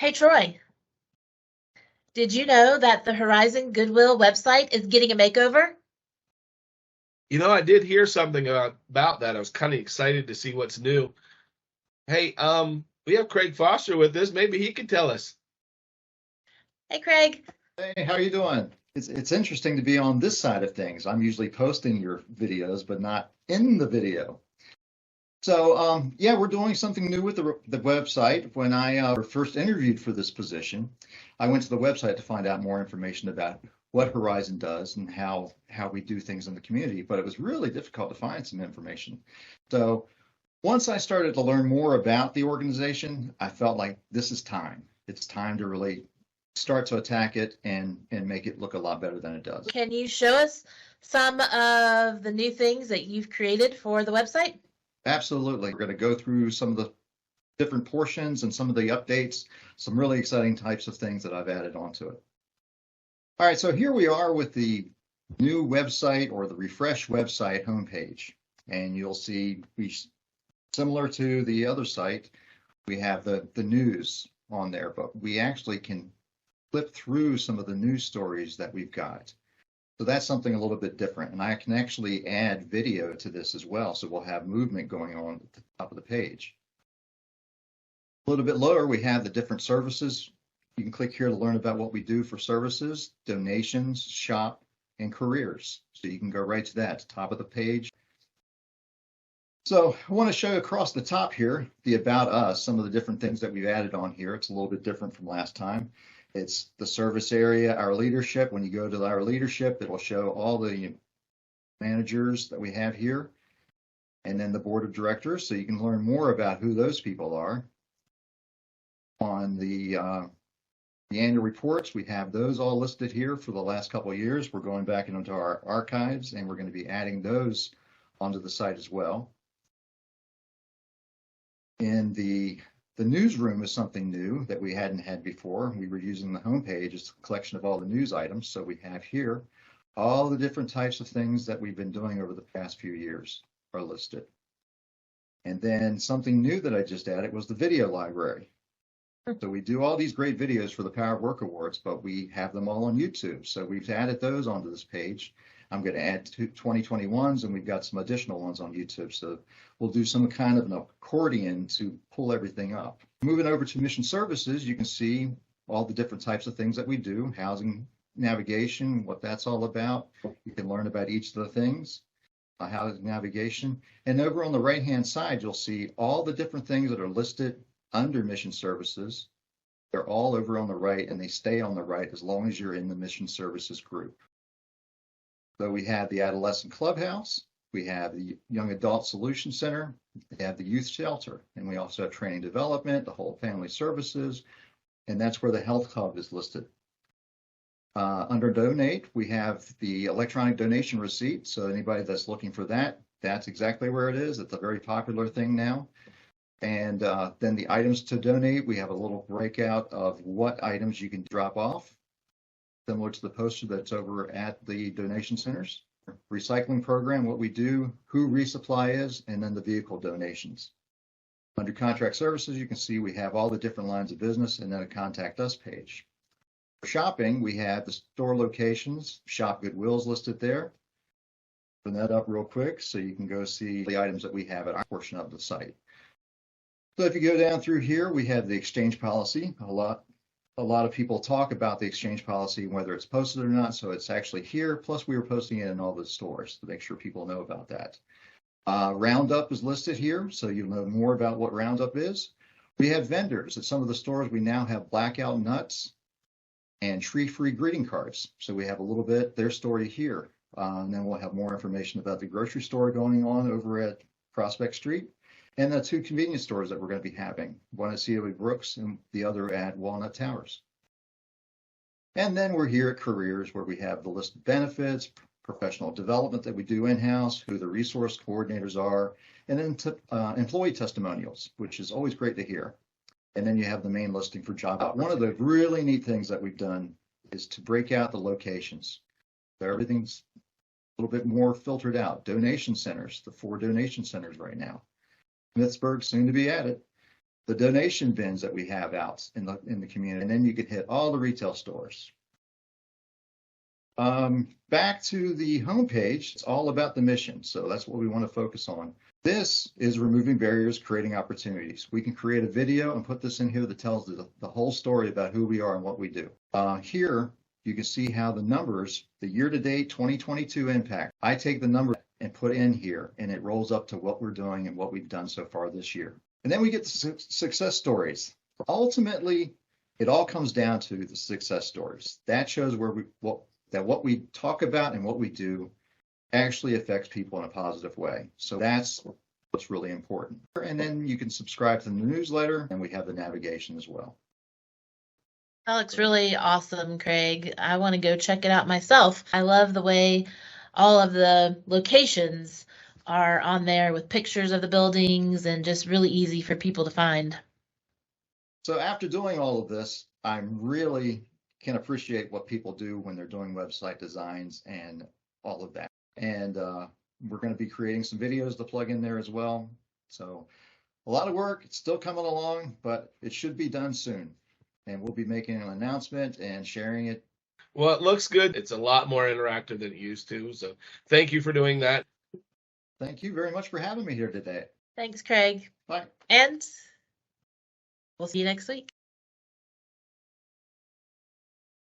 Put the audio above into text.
Hey Troy, did you know that the Horizon Goodwill website is getting a makeover? I did hear something about that. I was kind of excited to see what's new. Hey, we have Craig Foster with us. Maybe he could tell us. Hey Craig. Hey, how are you doing? It's interesting to be on this side of things. I'm usually posting your videos, but not in the video. So, yeah, we're doing something new with the website. When I first interviewed for this position, I went to the website to find out more information about what Horizon does and how we do things in the community, but it was really difficult to find some information. So once I started to learn more about the organization, I felt like this is time. It's time to really start to attack it and make it look a lot better than it does. Can you show us some of the new things that you've created for the website? Absolutely. We're going to go through some of the different portions and some of the updates, some really exciting types of things that I've added onto it. All right, so here we are with the new website or the refresh website homepage. And you'll see, similar to the other site, we have the news on there, but we actually can flip through some of the news stories that we've got. So that's something a little bit different. And I can actually add video to this as well. So we'll have movement going on at the top of the page. A little bit lower, we have the different services. You can click here to learn about what we do for services, donations, shop, and careers. So you can go right to that, top of the page. So I want to show you across the top here, the About Us, some of the different things that we've added on here. It's a little bit different from last time. It's the service area, our leadership. When you go to our leadership, it will show all the managers that we have here, and then the board of directors, so you can learn more about who those people are. On the annual reports, we have those all listed here for the last couple of years. We're going back into our archives, and we're going to be adding those onto the site as well. In the newsroom is something new that we hadn't had before. We were using the homepage as a collection of all the news items. So we have here all the different types of things that we've been doing over the past few years are listed. And then something new that I just added was the video library. So we do all these great videos for the Power of Work Awards, but we have them all on YouTube. So we've added those onto this page. I'm going to add 2021s, and we've got some additional ones on YouTube. So we'll do some kind of an accordion to pull everything up. Moving over to mission services, you can see all the different types of things that we do, housing navigation, what that's all about. You can learn about each of the things, housing navigation. And over on the right-hand side, you'll see all the different things that are listed under mission services. They're all over on the right, and they stay on the right as long as you're in the mission services group. So we have the Adolescent Clubhouse, we have the Young Adult Solution Center, we have the Youth Shelter, and we also have training development, the whole family services, and that's where the Health Hub is listed. Under Donate, we have the electronic donation receipt. So anybody that's looking for that, that's exactly where it is. It's a very popular thing now. And then the items to donate, we have a little breakout of what items you can drop off, similar to the poster that's over at the donation centers. Recycling program, what we do, who resupply is, and then the vehicle donations. Under contract services, you can see we have all the different lines of business and then a contact us page. For shopping, we have the store locations, Shop Goodwill's listed there. Open that up real quick so you can go see the items that we have at our portion of the site. So if you go down through here, we have the exchange policy. A lot of people talk about the exchange policy, whether it's posted or not. So it's actually here. Plus, we were posting it in all the stores to make sure people know about that. Roundup is listed here, so you'll know more about what Roundup is. We have vendors at some of the stores. We now have blackout nuts and tree-free greeting cards. So we have a little bit their story here. And then we'll have more information about the grocery store going on over at Prospect Street. And the two convenience stores that we're going to be having, one at COE Brooks and the other at Walnut Towers. And then we're here at Careers, where we have the list of benefits, professional development that we do in-house, who the resource coordinators are, and then employee testimonials, which is always great to hear. And then you have the main listing for job. One of the really neat things that we've done is to break out the locations. So everything's a little bit more filtered out. Donation centers, the 4 donation centers right now. Smithsburg soon to be added. the donation bins that we have out in the community, and then you can hit all the retail stores. Back to the homepage, it's all about the mission. So that's what we want to focus on. This is removing barriers, creating opportunities. We can create a video and put this in here that tells the whole story about who we are and what we do. Here, you can see how the numbers, the year-to-date 2022 impact, I take the number and put in here, and it rolls up to what we're doing and what we've done so far this year. And then we get the success stories. Ultimately, it all comes down to the success stories. That shows where what we talk about and what we do actually affects people in a positive way. So that's what's really important. And then you can subscribe to the newsletter, and we have the navigation as well. That looks really awesome, Craig. I want to go check it out myself. I love the way all of the locations are on there with pictures of the buildings and just really easy for people to find. So after doing all of this, I really can appreciate what people do when they're doing website designs and all of that. And we're going to be creating some videos to plug in there as well. So a lot of work, it's still coming along, but it should be done soon. And we'll be making an announcement and sharing it. Well, it looks good. It's a lot more interactive than it used to. So thank you for doing that. Thank you very much for having me here today. Thanks, Craig. Bye. And we'll see you next week.